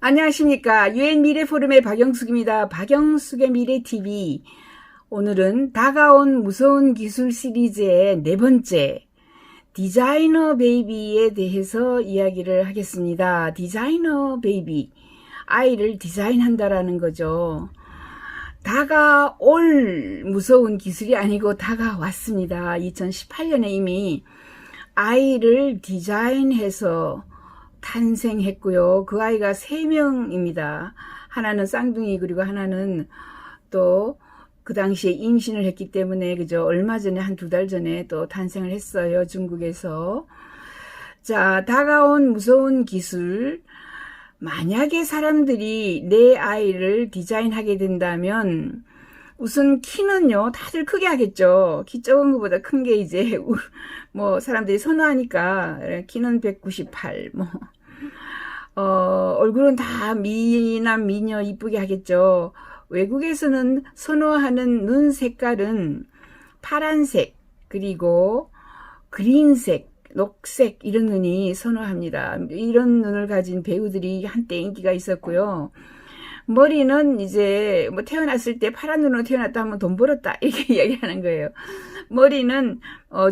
안녕하십니까. 유엔 미래포럼의 박영숙입니다. 박영숙의 미래TV. 오늘은 다가온 무서운 기술 시리즈의 네 번째 디자이너 베이비에 대해서 이야기를 하겠습니다. 디자이너 베이비, 아이를 디자인한다라는 거죠. 다가올 무서운 기술이 아니고 다가왔습니다. 2018년에 이미 아이를 디자인해서 탄생했고요. 그 아이가 3명입니다. 하나는 쌍둥이, 그리고 하나는 또 그 당시에 임신을 했기 때문에 그죠. 얼마 전에 한 2달 전에 또 탄생을 했어요. 중국에서. 자, 다가온 무서운 기술. 만약에 사람들이 내 아이를 디자인하게 된다면 우선 키는요, 다들 크게 하겠죠. 키 적은 것보다 큰 게 이제 뭐 사람들이 선호하니까. 키는 198, 얼굴은 다 미남 미녀 이쁘게 하겠죠. 외국에서는 선호하는 눈 색깔은 파란색, 그리고 그린색, 녹색, 이런 눈이 선호합니다. 이런 눈을 가진 배우들이 한때 인기가 있었고요. 머리는 이제 뭐 태어났을 때 파란 눈으로 태어났다 하면 돈 벌었다 이렇게 이야기하는 거예요. 머리는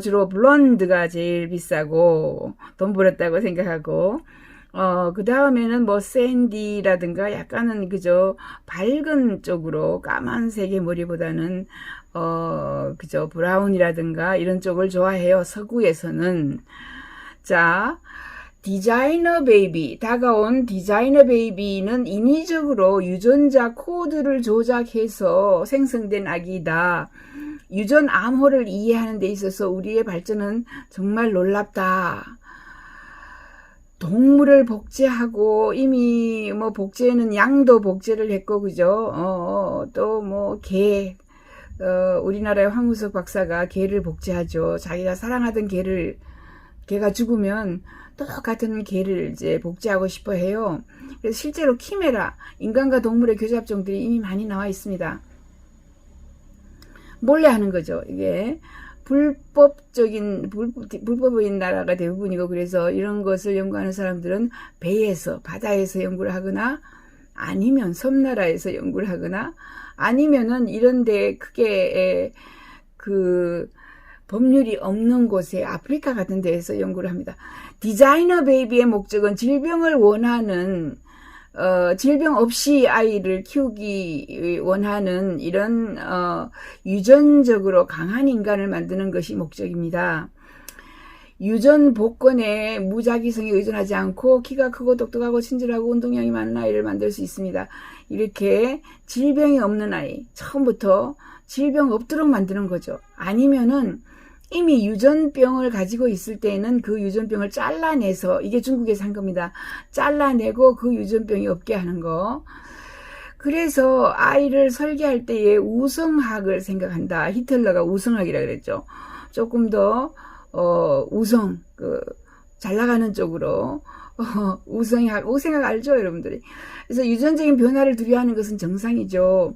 주로 블론드가 제일 비싸고 돈 벌었다고 생각하고, 그 다음에는 뭐 샌디라든가 약간은 그저 밝은 쪽으로 까만색의 머리보다는 그저 브라운이라든가 이런 쪽을 좋아해요. 서구에서는. 자, 디자이너 베이비, 다가온 디자이너 베이비는 인위적으로 유전자 코드를 조작해서 생성된 아기다. 유전 암호를 이해하는 데 있어서 우리의 발전은 정말 놀랍다. 동물을 복제하고, 이미 뭐 복제는 양도 복제를 했고, 그죠? 또 뭐 개, 우리나라의 황우석 박사가 개를 복제하죠. 자기가 사랑하던 개가 죽으면 똑같은 개를 이제 복제하고 싶어 해요. 그래서 실제로 키메라, 인간과 동물의 교잡종들이 이미 많이 나와 있습니다. 몰래 하는 거죠. 이게 불법인 나라가 대부분이고, 그래서 이런 것을 연구하는 사람들은 배에서, 바다에서 연구를 하거나, 아니면 섬나라에서 연구를 하거나, 아니면은 이런데 크게 법률이 없는 곳에, 아프리카 같은 데에서 연구를 합니다. 디자이너 베이비의 목적은 질병을 원하는, 질병 없이 아이를 키우기 원하는 이런 유전적으로 강한 인간을 만드는 것이 목적입니다. 유전 복권에 무작위성에 의존하지 않고 키가 크고 똑똑하고 친절하고 운동량이 많은 아이를 만들 수 있습니다. 이렇게 질병이 없는 아이, 처음부터 질병 없도록 만드는 거죠. 아니면은 이미 유전병을 가지고 있을 때에는 그 유전병을 잘라내서, 이게 중국에서 한 겁니다. 잘라내고 그 유전병이 없게 하는 거. 그래서 아이를 설계할 때에 우성학을 생각한다. 히틀러가 우성학이라 그랬죠. 조금 더 우성, 잘 나가는 쪽으로 우성학 알죠, 여러분들이? 그래서 유전적인 변화를 두려워하는 것은 정상이죠.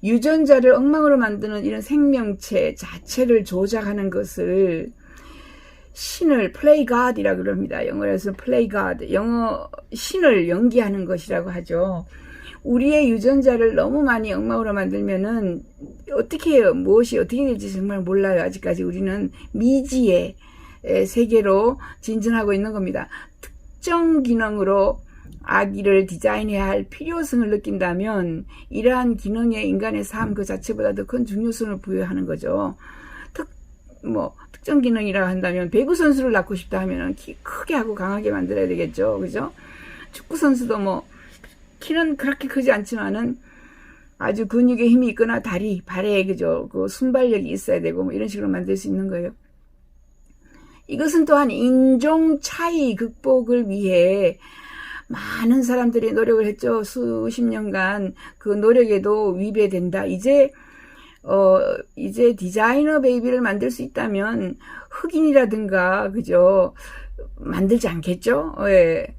유전자를 엉망으로 만드는 이런 생명체 자체를 조작하는 것을 신을 play god이라고 그럽니다. 영어에서 play god, 영어 신을 연기하는 것이라고 하죠. 우리의 유전자를 너무 많이 엉망으로 만들면은 어떻게 해요? 무엇이 어떻게 될지 정말 몰라요. 아직까지 우리는 미지의 세계로 진전하고 있는 겁니다. 특정 기능으로 아기를 디자인해야 할 필요성을 느낀다면 이러한 기능의 인간의 삶 그 자체보다 더 큰 중요성을 부여하는 거죠. 특정 기능이라 한다면 배구 선수를 낳고 싶다 하면 키 크게 하고 강하게 만들어야 되겠죠. 그죠? 축구 선수도 뭐 키는 그렇게 크지 않지만은 아주 근육에 힘이 있거나 다리, 발에 그죠? 그 순발력이 있어야 되고 뭐 이런 식으로 만들 수 있는 거예요. 이것은 또한 인종 차이 극복을 위해 많은 사람들이 노력을 했죠. 수십 년간 그 노력에도 위배된다. 이제 디자이너 베이비를 만들 수 있다면 흑인이라든가, 그죠? 만들지 않겠죠? 예.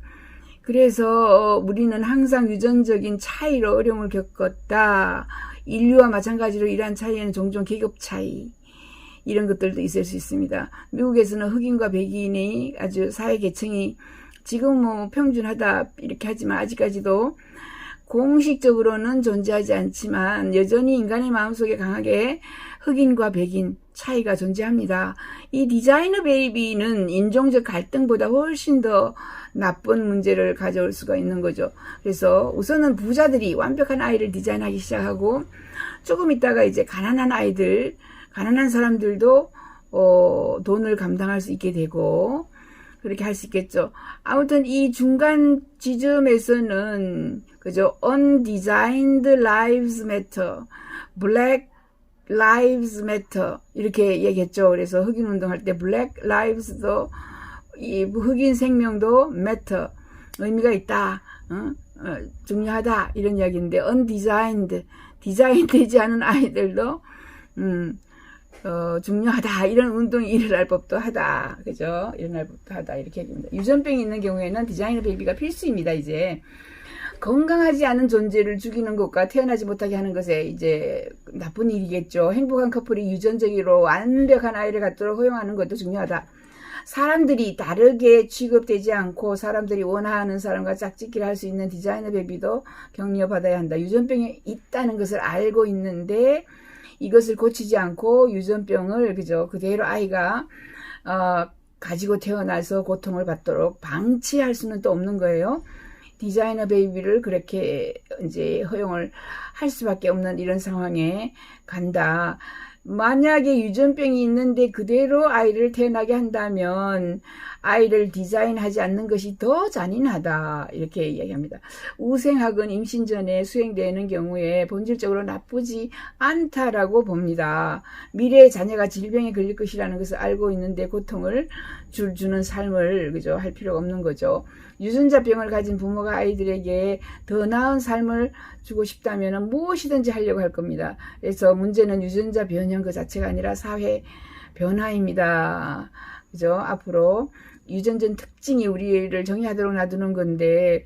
그래서 우리는 항상 유전적인 차이로 어려움을 겪었다. 인류와 마찬가지로 이러한 차이에는 종종 계급 차이, 이런 것들도 있을 수 있습니다. 미국에서는 흑인과 백인이 아주 사회 계층이 지금 뭐 평준하다 이렇게 하지만 아직까지도 공식적으로는 존재하지 않지만 여전히 인간의 마음속에 강하게 흑인과 백인 차이가 존재합니다. 이 디자이너 베이비는 인종적 갈등보다 훨씬 더 나쁜 문제를 가져올 수가 있는 거죠. 그래서 우선은 부자들이 완벽한 아이를 디자인하기 시작하고 조금 있다가 이제 가난한 아이들, 가난한 사람들도 돈을 감당할 수 있게 되고 그렇게 할 수 있겠죠. 아무튼 이 중간 지점에서는 그죠? Undesigned lives matter, Black lives matter 이렇게 얘기했죠. 그래서 흑인 운동할 때 Black lives도 이 흑인 생명도 matter 의미가 있다, 중요하다 이런 이야기인데 undesigned 디자인되지 않은 아이들도 중요하다. 이런 운동이 일어날 법도 하다. 그죠? 일어날 법도 하다. 이렇게 얘기합니다. 유전병이 있는 경우에는 디자이너 베이비가 필수입니다. 이제 건강하지 않은 존재를 죽이는 것과 태어나지 못하게 하는 것에 이제 나쁜 일이겠죠. 행복한 커플이 유전적으로 완벽한 아이를 갖도록 허용하는 것도 중요하다. 사람들이 다르게 취급되지 않고 사람들이 원하는 사람과 짝짓기를 할 수 있는 디자이너 베이비도 격려받아야 한다. 유전병이 있다는 것을 알고 있는데 이것을 고치지 않고 유전병을 그죠 그대로 아이가 가지고 태어나서 고통을 받도록 방치할 수는 또 없는 거예요. 디자이너 베이비를 그렇게 이제 허용을 할 수밖에 없는 이런 상황에 간다. 만약에 유전병이 있는데 그대로 아이를 태어나게 한다면 아이를 디자인하지 않는 것이 더 잔인하다. 이렇게 이야기합니다. 우생학은 임신 전에 수행되는 경우에 본질적으로 나쁘지 않다라고 봅니다. 미래의 자녀가 질병에 걸릴 것이라는 것을 알고 있는데 고통을 주는 삶을 그죠 할 필요가 없는 거죠. 유전자병을 가진 부모가 아이들에게 더 나은 삶을 주고 싶다면 무엇이든지 하려고 할 겁니다. 그래서 문제는 유전자 변형 그 자체가 아니라 사회 변화입니다. 그죠? 앞으로 유전적 특징이 우리를 정의하도록 놔두는 건데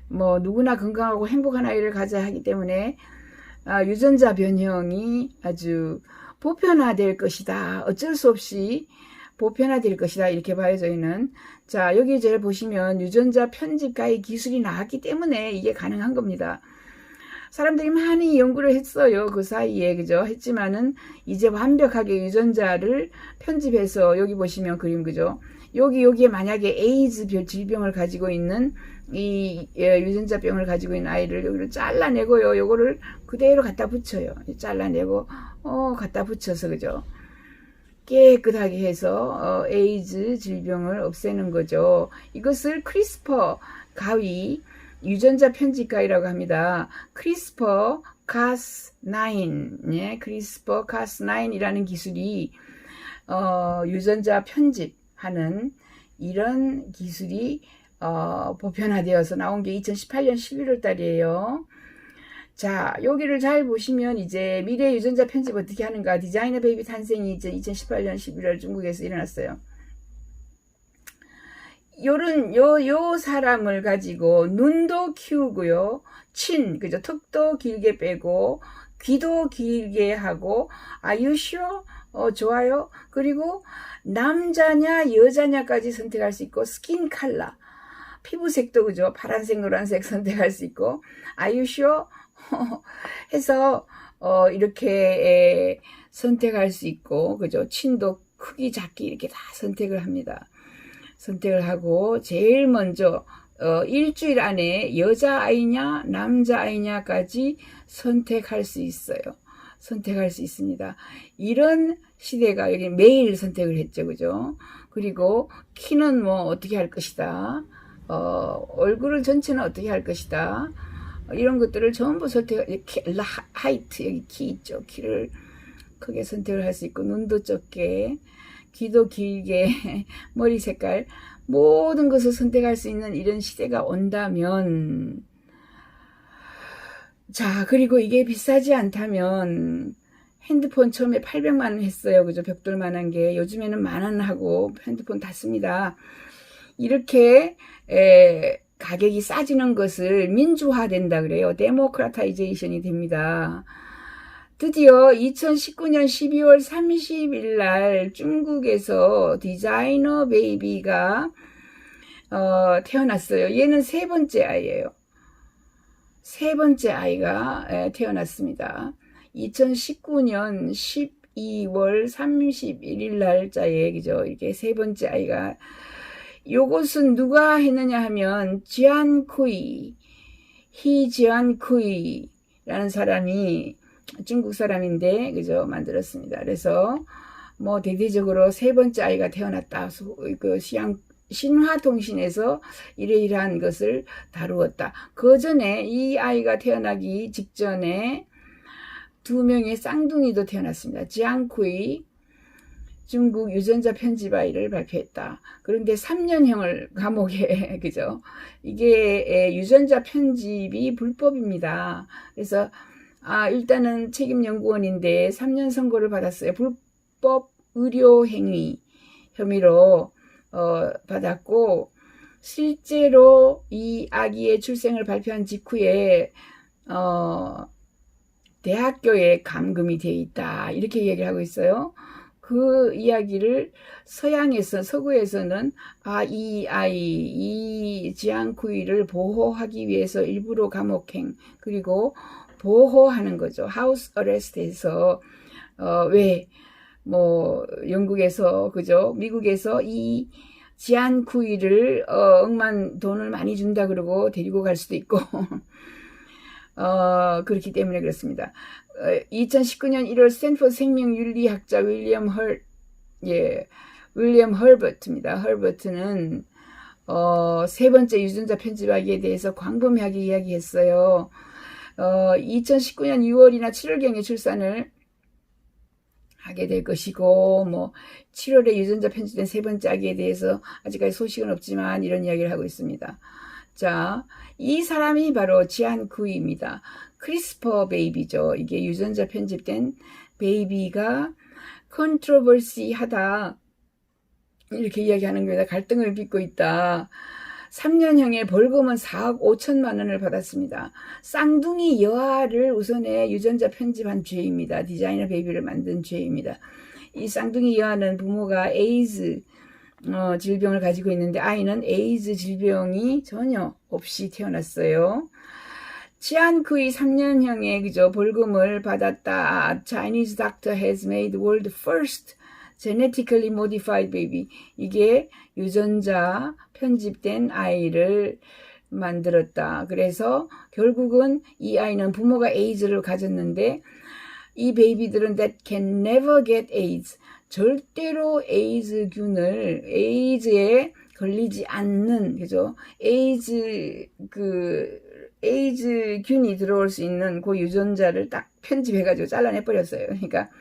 뭐 누구나 건강하고 행복한 아이를 가져야 하기 때문에 유전자 변형이 아주 보편화될 것이다. 어쩔 수 없이 보편화될 것이다. 이렇게 봐요, 저희는. 자, 여기 잘 보시면 유전자 편집가의 기술이 나왔기 때문에 이게 가능한 겁니다. 사람들이 많이 연구를 했어요. 그 사이에, 그죠? 했지만은 이제 완벽하게 유전자를 편집해서 여기 보시면 그림, 그죠? 여기에 만약에 에이즈 질병을 가지고 있는 이 유전자병을 가지고 있는 아이를 여기를 잘라내고요. 요거를 그대로 갖다 붙여요. 잘라내고, 갖다 붙여서, 그죠? 깨끗하게 해서 에이즈 질병을 없애는 거죠. 이것을 크리스퍼 가위 유전자 편집가위라고 합니다. 크리스퍼 cas9, 예, 크리스퍼 cas9이라는 기술이 유전자 편집하는 이런 기술이 보편화되어서 나온 게 2018년 11월 달이에요. 자, 여기를 잘 보시면 이제 미래 유전자 편집 어떻게 하는가. 디자이너 베이비 탄생이 이제 2018년 11월 중국에서 일어났어요. 요 사람을 가지고 눈도 키우고요. 그죠? 턱도 길게 빼고, 귀도 길게 하고, Are you sure? 좋아요. 그리고 남자냐, 여자냐까지 선택할 수 있고, 스킨 컬러. 피부색도 그죠? 파란색, 노란색 선택할 수 있고, Are you sure? 해서 이렇게 선택할 수 있고 그죠? 친도 크기 작기 이렇게 다 선택을 합니다. 선택을 하고 제일 먼저 일주일 안에 여자아이냐 남자아이냐까지 선택할 수 있어요. 선택할 수 있습니다. 이런 시대가 여기 매일 선택을 했죠. 그죠? 그리고 키는 뭐 어떻게 할 것이다. 얼굴을 전체는 어떻게 할 것이다. 이런 것들을 전부 하이트, 여기 키 있죠. 키를 크게 선택을 할 수 있고, 눈도 적게, 귀도 길게, 머리 색깔, 모든 것을 선택할 수 있는 이런 시대가 온다면, 자, 그리고 이게 비싸지 않다면, 핸드폰 처음에 800만원 했어요. 그죠? 벽돌만한 게. 요즘에는 10,000원 하고 핸드폰 다 씁니다. 이렇게, 가격이 싸지는 것을 민주화된다 그래요. 데모크라타이제이션이 됩니다. 드디어 2019년 12월 30일 날 중국에서 디자이너 베이비가 태어났어요. 얘는 세 번째 아이예요. 세 번째 아이가 태어났습니다. 2019년 12월 31일 날짜에 그죠? 이렇게 세 번째 아이가 요것은 누가 했느냐 하면 지안쿠이 히지안쿠이라는 사람이 중국 사람인데 그죠? 만들었습니다. 그래서 뭐 대대적으로 세 번째 아이가 태어났다. 그 신화통신에서 이러이러한 것을 다루었다. 그 전에 이 아이가 태어나기 직전에 두 명의 쌍둥이도 태어났습니다. 지앙쿠이 중국 유전자 편집 아이를 발표했다. 그런데 3년형을 감옥에 그죠? 이게 유전자 편집이 불법입니다. 그래서 일단은 책임연구원인데 3년 선고를 받았어요. 불법 의료행위 혐의로 받았고 실제로 이 아기의 출생을 발표한 직후에 대학교에 감금이 되어 있다 이렇게 얘기를 하고 있어요. 그 이야기를 서구에서는 이 지앙쿠이를 보호하기 위해서 일부러 감옥행 그리고 보호하는 거죠. 하우스 어레스트에서 왜 뭐 영국에서 그죠? 미국에서 이 지안쿠이를 억만 돈을 많이 준다 그러고 데리고 갈 수도 있고 그렇기 때문에 그렇습니다. 2019년 1월 스탠포드 생명윤리학자 윌리엄 헐버트입니다. 헐버트는 세 번째 유전자 편집하기에 대해서 광범위하게 이야기했어요. 2019년 6월이나 7월경에 출산을 하게 될 것이고 뭐 7월에 유전자 편집된 세 번째 아기에 대해서 아직까지 소식은 없지만 이런 이야기를 하고 있습니다. 자, 이 사람이 바로 지안쿠이입니다. 크리스퍼 베이비죠. 이게 유전자 편집된 베이비가 컨트로버시하다 이렇게 이야기하는 겁니다. 갈등을 빚고 있다. 3년형의 벌금은 4억 5천만 원을 받았습니다. 쌍둥이 여아를 우선에 유전자 편집한 죄입니다. 디자이너 베이비를 만든 죄입니다. 이 쌍둥이 여아는 부모가 에이즈 질병을 가지고 있는데 아이는 에이즈 질병이 전혀 없이 태어났어요. 지안쿠이 3년형의 그죠 벌금을 받았다. Chinese doctor has made world first genetically modified baby. 이게 유전자 편집된 아이를 만들었다. 그래서 결국은 이 아이는 부모가 에이즈를 가졌는데 이 베이비들은 that can never get AIDS. 절대로 에이즈에 걸리지 않는 그죠? 에이즈균이 들어올 수 있는 그 유전자를 딱 편집해가지고 잘라내 버렸어요. 그러니까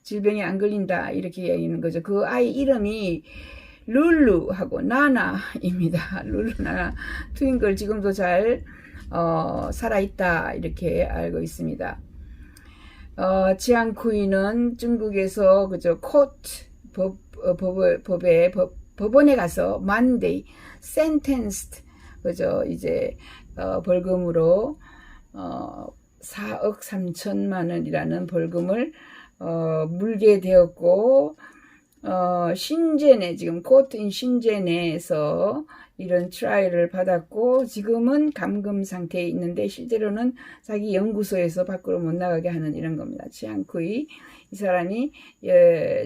질병에 안 걸린다 이렇게 얘기하는 거죠. 그 아이 이름이 룰루하고 나나입니다. 룰루나나 트윙글 지금도 잘 살아있다 이렇게 알고 있습니다. 지앙쿠이는 중국에서 그저 코트 법원에 가서 Monday sentenced 그저 이제 벌금으로 4억 3천만 원이라는 벌금을 물게 되었고 신제네 지금 코트인 신제네에서 이런 트라이를 받았고 지금은 감금 상태에 있는데 실제로는 자기 연구소에서 밖으로 못 나가게 하는 이런 겁니다. 지안쿠이 이 사람이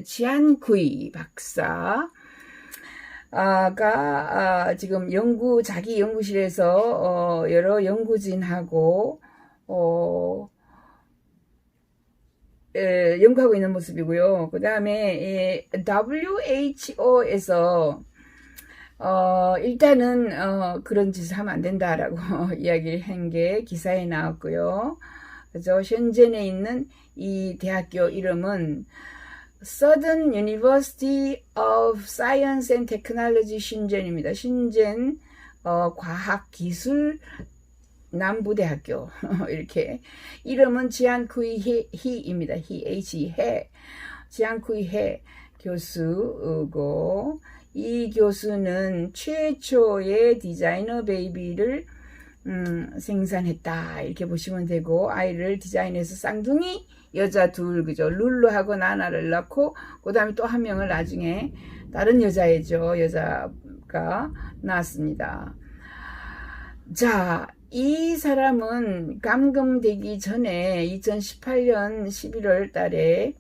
지안쿠이 박사가 지금 자기 연구실에서 여러 연구진하고 연구하고 있는 모습이고요. 그 다음에 WHO에서 일단은 그런 짓을 하면 안 된다라고 이야기를 한 게 기사에 나왔고요. 그래서 현젠에 있는 이 대학교 이름은 Southern University of Science and Technology 신젠입니다. 신젠 과학기술 남부대학교 이렇게 이름은 지안쿠이 히입니다. 해 지안쿠이 해 교수고 이 교수는 최초의 디자이너 베이비를 생산했다 이렇게 보시면 되고 아이를 디자인해서 쌍둥이 여자 둘 그죠 룰루하고 나나를 낳고 그 다음에 또 한 명을 나중에 다른 여자애죠 여자 가 나왔습니다. 자, 이 사람은 감금되기 전에 2018년 11월 달에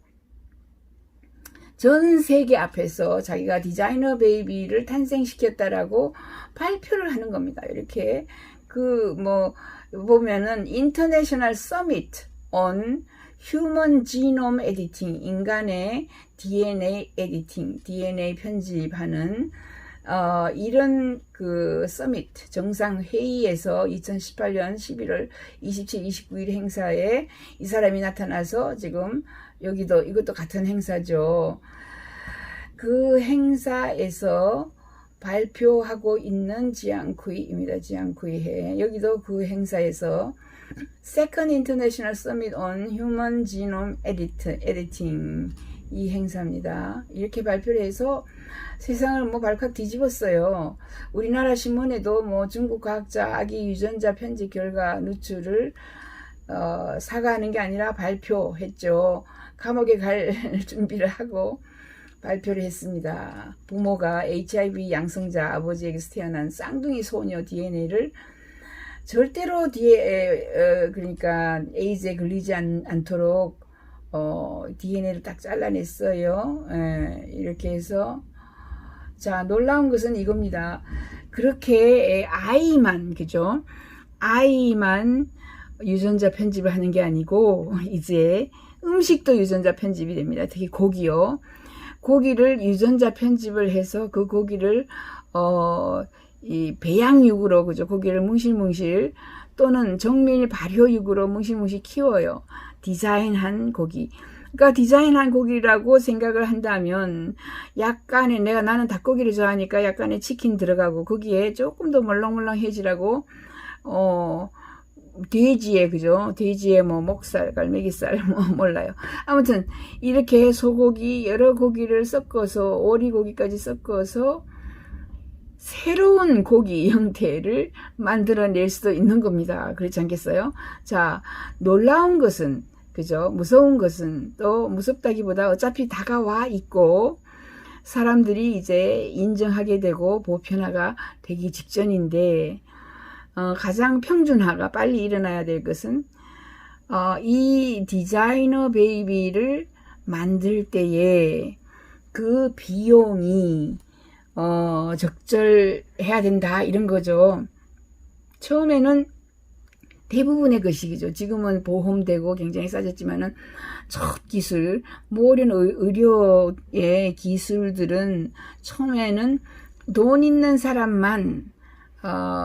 전 세계 앞에서 자기가 디자이너 베이비를 탄생시켰다라고 발표를 하는 겁니다. 이렇게 보면은 인터내셔널 서미트 on 휴먼 지놈 에디팅, 인간의 DNA 에디팅, DNA 편집하는 이런 서미트 정상회의에서 2018년 11월 27, 29일 행사에 이 사람이 나타나서 지금 이것도 같은 행사죠. 그 행사에서 발표하고 있는 지앙쿠이입니다. 지앙쿠이회. 여기도 그 행사에서 Second International Summit on Human Genome Editing 이 행사입니다. 이렇게 발표를 해서 세상을 발칵 뒤집었어요. 우리나라 신문에도 중국 과학자 아기 유전자 편집 결과 누출을 사과하는 게 아니라 발표했죠. 감옥에 갈 준비를 하고 발표를 했습니다. 부모가 HIV 양성자 아버지에게서 태어난 쌍둥이 소녀 DNA를 절대로 그러니까 에이즈에 걸리지 않도록 DNA를 딱 잘라냈어요. 이렇게 해서 자, 놀라운 것은 이겁니다. 그렇게 아이만, 그죠? 아이만 유전자 편집을 하는 게 아니고 이제 음식도 유전자 편집이 됩니다. 특히 고기요. 고기를 유전자 편집을 해서 그 고기를 이 배양육으로, 그죠? 고기를 뭉실뭉실 또는 정밀 발효육으로 뭉실뭉실 키워요. 디자인한 고기. 그러니까 디자인한 고기라고 생각을 한다면 약간의, 나는 닭고기를 좋아하니까 약간의 치킨 들어가고 거기에 조금 더 멀렁멀렁해지라고 돼지에, 그죠? 돼지에 목살, 갈매기살, 몰라요. 아무튼, 이렇게 소고기, 여러 고기를 섞어서, 오리고기까지 섞어서, 새로운 고기 형태를 만들어낼 수도 있는 겁니다. 그렇지 않겠어요? 자, 놀라운 것은, 그죠? 무서운 것은, 또 무섭다기보다 어차피 다가와 있고, 사람들이 이제 인정하게 되고, 보편화가 되기 직전인데, 가장 평준화가 빨리 일어나야 될 것은 이 디자이너 베이비를 만들 때에 그 비용이 적절해야 된다 이런 거죠. 처음에는 대부분의 것이죠. 지금은 보험되고 굉장히 싸졌지만은 첫 기술, 모든 의료의 기술들은 처음에는 돈 있는 사람만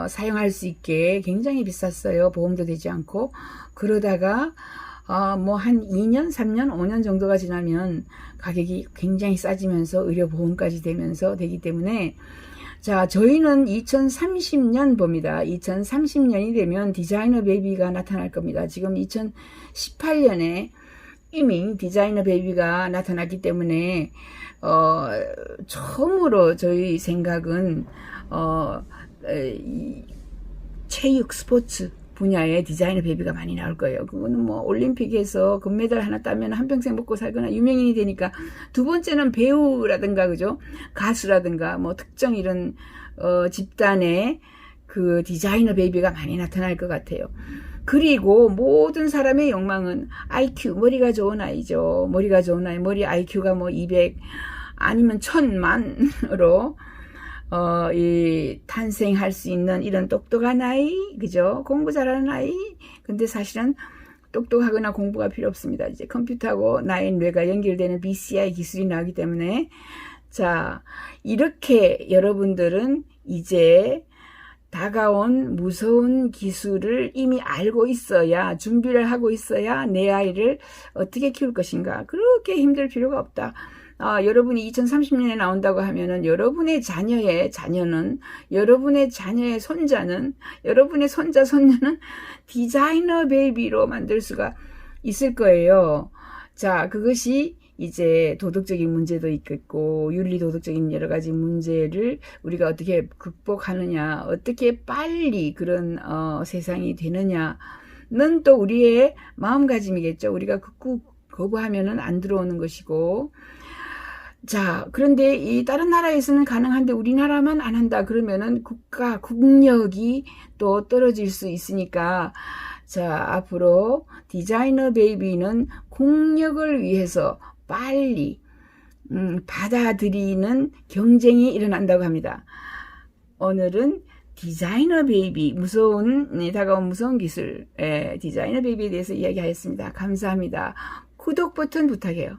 사용할 수 있게 굉장히 비쌌어요. 보험도 되지 않고. 그러다가 한 2년, 3년, 5년 정도가 지나면 가격이 굉장히 싸지면서 의료보험까지 되면서 되기 때문에 자, 저희는 2030년 봅니다. 2030년이 되면 디자이너 베이비가 나타날 겁니다. 지금 2018년에 이미 디자이너 베이비가 나타났기 때문에 처음으로 저희 생각은 체육 스포츠 분야의 디자이너 베이비가 많이 나올 거예요. 그거는 올림픽에서 금메달 하나 따면 한평생 먹고 살거나 유명인이 되니까, 두 번째는 배우라든가, 그죠? 가수라든가, 특정 이런, 집단의 그 디자이너 베이비가 많이 나타날 것 같아요. 그리고 모든 사람의 욕망은 IQ, 머리가 좋은 아이죠. 머리가 좋은 아이, 머리 IQ가 200, 아니면 1000만으로, 탄생할 수 있는 이런 똑똑한 아이, 그죠? 공부 잘하는 아이. 근데 사실은 똑똑하거나 공부가 필요 없습니다. 이제 컴퓨터하고 나의 뇌가 연결되는 BCI 기술이 나오기 때문에. 자, 이렇게 여러분들은 이제 다가온 무서운 기술을 이미 알고 있어야, 준비를 하고 있어야 내 아이를 어떻게 키울 것인가. 그렇게 힘들 필요가 없다. 여러분이 2030년에 나온다고 하면은 여러분의 자녀의 자녀는, 여러분의 자녀의 손자는, 여러분의 손자, 손녀는 디자이너 베이비로 만들 수가 있을 거예요. 자, 그것이 이제 도덕적인 문제도 있겠고, 윤리 도덕적인 여러 가지 문제를 우리가 어떻게 극복하느냐, 어떻게 빨리 그런, 세상이 되느냐는 또 우리의 마음가짐이겠죠. 우리가 거부하면은 안 들어오는 것이고, 자, 그런데 이 다른 나라에서는 가능한데 우리나라만 안 한다 그러면은 국력이 또 떨어질 수 있으니까, 자, 앞으로 디자이너 베이비는 국력을 위해서 빨리 받아들이는 경쟁이 일어난다고 합니다. 오늘은 디자이너 베이비, 다가온 무서운 기술, 디자이너 베이비에 대해서 이야기하였습니다. 감사합니다. 구독 버튼 부탁해요.